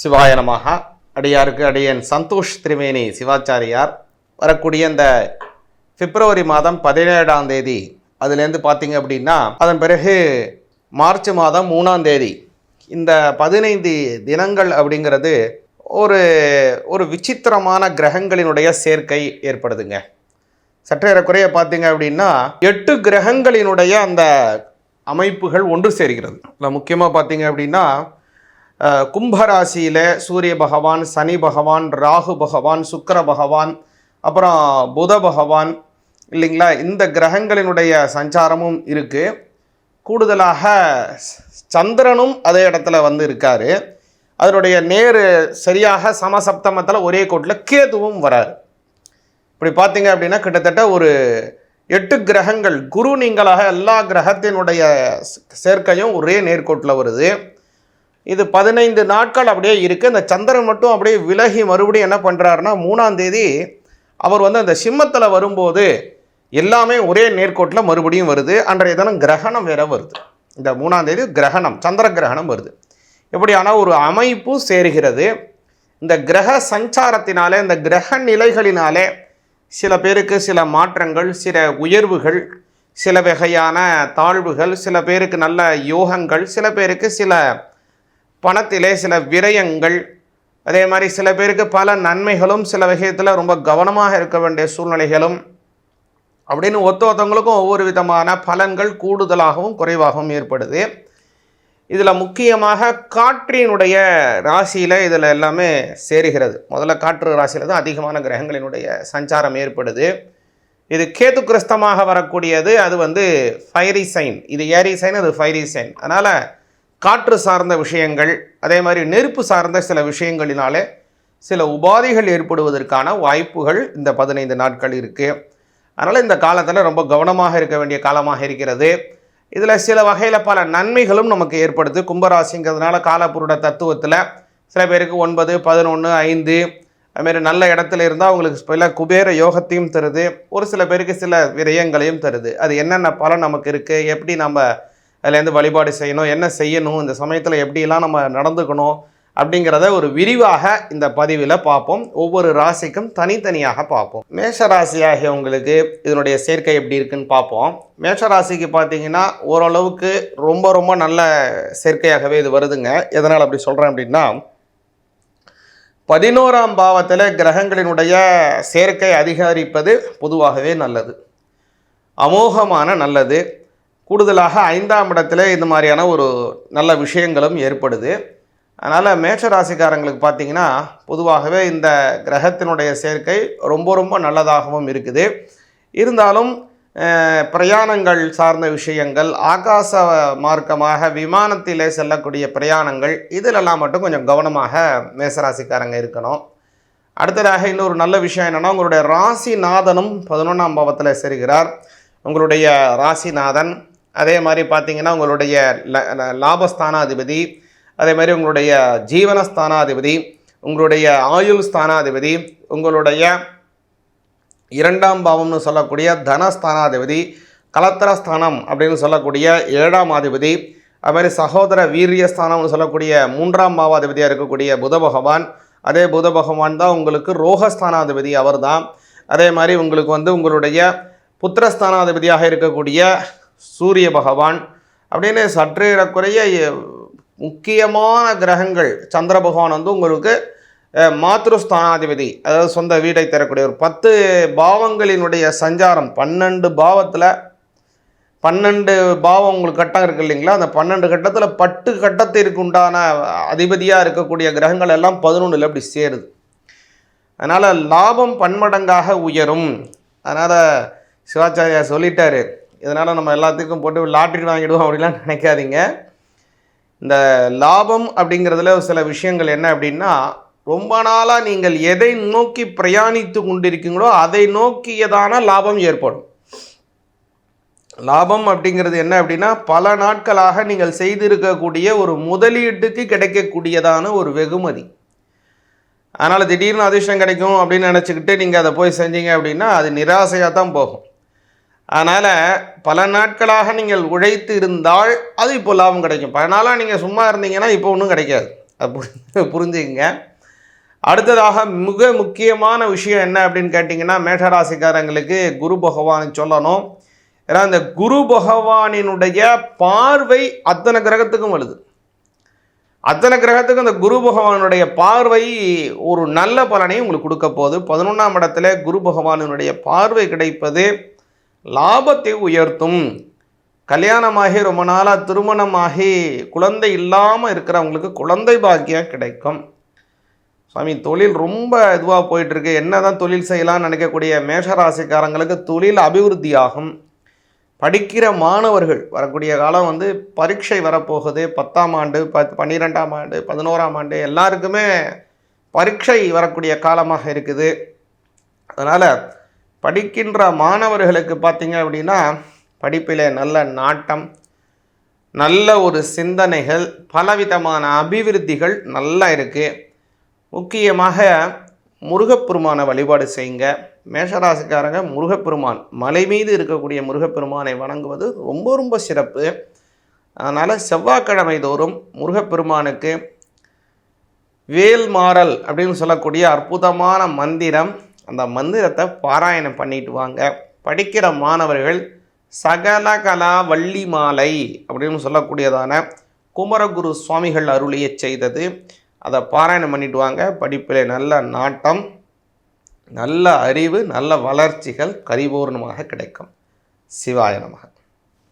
சிவாய நமஹ. அடியாருக்கு அடியன் சந்தோஷ் திரிவேணி சிவாச்சாரியார். வரக்கூடிய இந்த பிப்ரவரி மாதம் 17ஆம் தேதி அதுலேருந்து பார்த்தீங்க அப்படின்னா அதன் பிறகு மார்ச் மாதம் 3ஆம் தேதி இந்த 15 தினங்கள் அப்படிங்கிறது ஒரு ஒரு விசித்திரமான கிரகங்களினுடைய சேர்க்கை ஏற்படுதுங்க. சற்றேறக்குறைய பார்த்தீங்க அப்படின்னா 8 கிரகங்களினுடைய அந்த அமைப்புகள் ஒன்று சேர்கிறது. இல்லை, முக்கியமாக பார்த்தீங்க அப்படின்னா கும்பராசியில் சூரிய பகவான், சனி பகவான், ராகு பகவான், சுக்கிர பகவான், அப்புறம் புத பகவான் இல்லைங்களா, இந்த கிரகங்களினுடைய சஞ்சாரமும் இருக்குது. கூடுதலாக சந்திரனும் அதே இடத்துல வந்து இருக்கார். அதனுடைய நேர் சரியாக சமசப்தமத்தில் ஒரே கோட்டில் கேதுவும் வராரு. இப்படி பார்த்தீங்க அப்படின்னா கிட்டத்தட்ட ஒரு 8 கிரகங்கள், குரு நீங்களாக எல்லா கிரகத்தினுடைய சேர்க்கையும் ஒரே நேர்கோட்டில் வருது. இது 15 நாட்கள் அப்படியே இருக்குது. இந்த சந்திரன் மட்டும் அப்படியே விலகி மறுபடியும் என்ன பண்ணுறாருன்னா 3ஆம் தேதி அவர் வந்து அந்த சிம்மத்தில் வரும்போது எல்லாமே ஒரே நேர்கோட்டில் மறுபடியும் வருது. அன்றைய தினம் கிரகணம் வேற வருது. இந்த 3ஆம் தேதி கிரகணம், சந்திர கிரகணம் வருது. எப்படியான ஒரு அமைப்பு சேருகிறது. இந்த கிரக சஞ்சாரத்தினாலே, இந்த கிரக நிலைகளினாலே சில பேருக்கு சில மாற்றங்கள், சில உயர்வுகள், சில வகையான தாழ்வுகள், சில பேருக்கு நல்ல யோகங்கள், சில பேருக்கு சில பணத்திலே சில விரயங்கள், அதே மாதிரி சில பேருக்கு பல நன்மைகளும், சில விஷயத்தில் ரொம்ப கவனமாக இருக்க வேண்டிய சூழ்நிலைகளும் அப்படின்னு ஒருத்தவங்களுக்கும் ஒவ்வொரு விதமான பலன்கள் கூடுதலாகவும் குறைவாகவும் ஏற்படுது. இதில் முக்கியமாக காற்றினுடைய ராசியில் இதில் எல்லாமே சேருகிறது. முதல்ல காற்று ராசியில் தான் அதிகமான கிரகங்களினுடைய சஞ்சாரம் ஏற்படுது. இது கேது கிரஸ்தமாக வரக்கூடியது. அது வந்து ஃபைரி சைன், இது ஏரி சைன், அது ஃபைரி சைன். அதனால் காற்று சார்ந்த விஷயங்கள், அதே மாதிரி நெருப்பு சார்ந்த சில விஷயங்களினாலே சில உபாதைகள் ஏற்படுவதற்கான வாய்ப்புகள் இந்த 15 நாட்கள் இருக்குது. அதனால் இந்த காலத்தில் ரொம்ப கவனமாக இருக்க வேண்டிய காலமாக இருக்கிறது. இதில் சில வகையில் பல நன்மைகளும் நமக்கு ஏற்படுது. கும்பராசிங்கிறதுனால காலப்புருட தத்துவத்தில் சில பேருக்கு 9, 11, 5 அதுமாரி நல்ல இடத்துல இருந்தால் அவங்களுக்கு சில குபேர யோகத்தையும் தருது. ஒரு சில பேருக்கு சில விரயங்களையும் தருது. அது என்னென்ன பலன் நமக்கு இருக்குது, எப்படி நம்ம அதுலேருந்து வழிபாடு செய்யணும், என்ன செய்யணும், இந்த சமயத்தில் எப்படிலாம் நம்ம நடந்துக்கணும் அப்படிங்கிறத ஒரு விரிவாக இந்த பதிவில் பார்ப்போம். ஒவ்வொரு ராசிக்கும் தனித்தனியாக பார்ப்போம். மேஷராசியாகிய உங்களுக்கு இதனுடைய சேர்க்கை எப்படி இருக்குன்னு பார்ப்போம். மேஷராசிக்கு பார்த்தீங்கன்னா ஓரளவுக்கு ரொம்ப ரொம்ப நல்ல சேர்க்கையாகவே இது வருதுங்க. எதனால் அப்படி சொல்கிறேன் அப்படின்னா 11ஆம் பாவத்தில் கிரகங்களினுடைய சேர்க்கை அதிகரிப்பது பொதுவாகவே நல்லது, அமோகமான நல்லது. கூடுதலாக 5ஆம் இடத்துல இந்த மாதிரியான ஒரு நல்ல விஷயங்களும் ஏற்படுது. அதனால் மேஷராசிக்காரங்களுக்கு பார்த்திங்கன்னா பொதுவாகவே இந்த கிரகத்தினுடைய சேர்க்கை ரொம்ப ரொம்ப நல்லதாகவும் இருக்குது. இருந்தாலும் பிரயாணங்கள் சார்ந்த விஷயங்கள், ஆகாச மார்க்கமாக விமானத்திலே செல்லக்கூடிய பிரயாணங்கள், இதிலெல்லாம் மட்டும் கொஞ்சம் கவனமாக மேஷராசிக்காரங்க இருக்கணும். அடுத்ததாக இன்னொரு நல்ல விஷயம் என்னென்னா, உங்களுடைய ராசிநாதனும் 11ஆம் பாவத்தில் சேர்கிறார். உங்களுடைய ராசிநாதன் அதே மாதிரி பார்த்திங்கன்னா உங்களுடைய லாபஸ்தானாதிபதி, அதே மாதிரி உங்களுடைய ஜீவனஸ்தானாதிபதி, உங்களுடைய ஆயுள் ஸ்தானாதிபதி, உங்களுடைய 2ஆம் பாவம்னு சொல்லக்கூடிய தனஸ்தானாதிபதி, கலத்திரஸ்தானம் அப்படின்னு சொல்லக்கூடிய 7ஆம் அதிபதி, அதுமாதிரி சகோதர வீரியஸ்தானம்னு சொல்லக்கூடிய 3ஆம் பாவாதிபதியாக இருக்கக்கூடிய புத பகவான். அதே புத பகவான் தான் உங்களுக்கு ரோகஸ்தானாதிபதி, அவர் தான். அதே மாதிரி உங்களுக்கு வந்து உங்களுடைய புத்திரஸ்தானாதிபதியாக இருக்கக்கூடிய சூரிய பகவான் அப்படின்னு சற்றேறக்குறைய முக்கியமான கிரகங்கள். சந்திர பகவான் வந்து உங்களுக்கு மாத்ருஸ்தானாதிபதி, அதாவது சொந்த வீட்டை தரக்கூடிய ஒரு 10 பாவங்களினுடைய சஞ்சாரம். 12 பாவத்தில் 12 பாவம் உங்களுக்கு கட்டம் இருக்குது இல்லைங்களா, அந்த 12 கட்டத்தில் 10 கட்டத்திற்கு உண்டான அதிபதியாக இருக்கக்கூடிய கிரகங்கள் எல்லாம் 11 அப்படி சேருது. அதனால் லாபம் பன்மடங்காக உயரும். அதனால் சிவாச்சாரியா சொல்லிட்டாரு, இதனால் நம்ம எல்லாத்துக்கும் போட்டு லாட்ரி வாங்கிடுவோம் அப்படிலாம் நினைக்காதீங்க. இந்த லாபம் அப்படிங்கிறதுல சில விஷயங்கள் என்ன அப்படின்னா, ரொம்ப நாளாக நீங்கள் எதை நோக்கி பிரயாணித்து கொண்டிருக்கீங்களோ அதை நோக்கியதான லாபம் ஏற்படும். லாபம் அப்படிங்கிறது என்ன அப்படின்னா, பல நாட்களாக நீங்கள் செய்திருக்கக்கூடிய ஒரு முதலீட்டுக்கு கிடைக்கக்கூடியதான ஒரு வெகுமதி. அதனால் திடீர்னு அதிர்ஷ்டம் கிடைக்கும் அப்படின்னு நினச்சிக்கிட்டு நீங்கள் அதை போய் செஞ்சீங்க அப்படின்னா அது நிராசையாக தான் போகும். அதனால் பல நாட்களாக நீங்கள் உழைத்து இருந்தால் அது இப்போ லாபம் கிடைக்கும். பல நாளாக நீங்கள் சும்மா இருந்தீங்கன்னா இப்போ ஒன்றும் கிடைக்காது. அது புரிஞ்சுங்க. அடுத்ததாக மிக முக்கியமான விஷயம் என்ன அப்படின்னு கேட்டிங்கன்னா, மேஷராசிக்காரங்களுக்கு குரு பகவான் சொல்லணும். ஏன்னா இந்த குரு பகவானினுடைய பார்வை அத்தனை கிரகத்துக்கும் வருது. அத்தனை கிரகத்துக்கும் இந்த குரு பகவானுடைய பார்வை ஒரு நல்ல பலனை உங்களுக்கு கொடுக்க போகுது. 11ஆம் இடத்துல குரு பகவானுடைய பார்வை கிடைப்பது லாபத்தை உயர்த்தும். கல்யாணமாகி ரொம்ப நாளாக திருமணமாகி குழந்தை இல்லாமல் இருக்கிறவங்களுக்கு குழந்தை பாக்கியம் கிடைக்கும். சாமி தொழில் ரொம்ப இதுவாக போயிட்டுருக்கு, என்ன தான் தொழில் செய்யலாம்னு நினைக்கக்கூடிய மேஷராசிக்காரங்களுக்கு தொழில் அபிவிருத்தியாகும். படிக்கிற மாணவர்கள் வரக்கூடிய காலம் வந்து பரீட்சை வரப்போகுது. 10ஆம் ஆண்டு 12ஆம் ஆண்டு 11ஆம் ஆண்டு எல்லாருக்குமே பரீட்சை வரக்கூடிய காலமாக இருக்குது. அதனால் படிக்கின்ற மாணவர்களுக்கு பார்த்திங்க அப்படின்னா படிப்பில் நல்ல நாட்டம், நல்ல ஒரு சிந்தனைகள், பலவிதமான அபிவிருத்திகள் நல்லா இருக்குது. முக்கியமாக முருகப்பெருமானை வழிபாடு செய்யுங்க. மேஷராசிக்காரங்க முருகப்பெருமான் மலை மீது இருக்கக்கூடிய முருகப்பெருமானை வணங்குவது ரொம்ப ரொம்ப சிறப்பு. அதனால் செவ்வாய்க்கிழமை தோறும் முருகப்பெருமானுக்கு வேல்மாறல் அப்படின்னு சொல்லக்கூடிய அற்புதமான மந்திரம், அந்த மந்திரத்தை பாராயணம் பண்ணிட்டு வாங்க. படிக்கிற மாணவர்கள் சகலகலா வள்ளி மாலை அப்படின்னு சொல்லக்கூடியதான குமரகுரு சுவாமிகள் அருளிய செய்தது, அதை பாராயணம் பண்ணிட்டு வாங்க. படிப்பில் நல்ல நாட்டம், நல்ல அறிவு, நல்ல வளர்ச்சிகள் பரிபூர்ணமாக கிடைக்கும். சிவாய நமக.